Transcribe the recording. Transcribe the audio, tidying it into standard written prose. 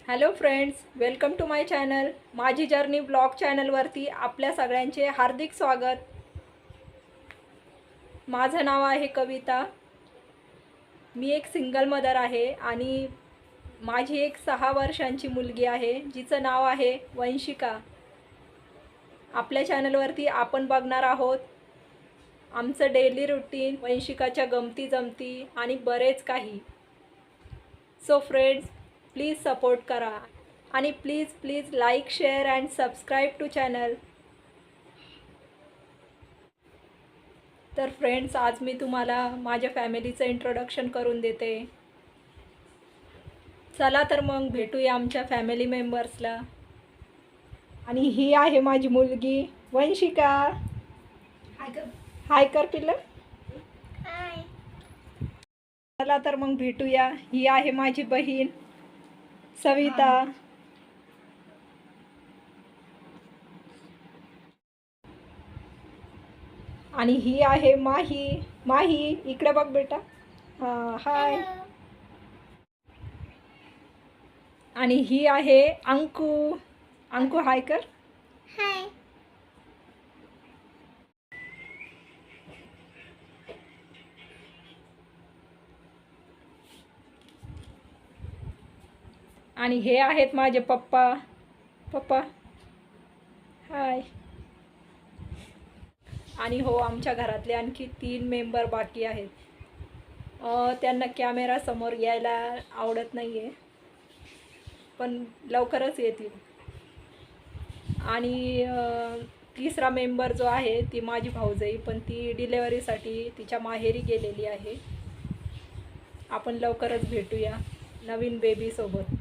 Hello friends, welcome to my channel. माझी journey blog चॅनलवरती आपल्या सगळ्यांचे हार्दिक स्वागत. माझं नाव आहे कविता. मी एक सिंगल मदर आहे आणि माझी एक 6 वर्षांची मुलगी आहे जिचं नाव आहे वंशिका. आपल्या चॅनलवरती आपण बघणार आहोत आमचं डेली रुटीन, वंशिकाच्या गमती जमती आणि बरेच काही. सो फ्रेंड्स, प्लीज सपोर्ट करा आणि please like, share and subscribe to channel. तर फ्रेंड्स, आज मी तुम्हाला माझ्या फॅमिलीचं इंट्रोडक्शन करून देते. चला तर मग भेटूया आमच्या फॅमिली मेंबर्सला. आणि ही आहे माझी मुलगी वंशिका. हाय कर पिल्लं. चला तर मग भेटूया. ही आहे माझी बहीण सविता. आणि ही आहे माही. इकडे बघ बेटा. हाय. आणि ही आहे अंकू. हाय कर. हाय. आणि हे आहेत माझे पप्पा. हाय. आणि हो, आमच्या घरातले आणखी 3 मेंबर बाकी आहेत. त्यांना कॅमेरा समोर यायला आवडत नाही आहे, पण लवकरच येतील. आणि तिसरा मेंबर जो आहे ती माझी भाऊजाई, पण ती डिलेवरीसाठी तिच्या माहेरी गेलेली आहे. आपण लवकरच भेटूया नवीन बेबीसोबत.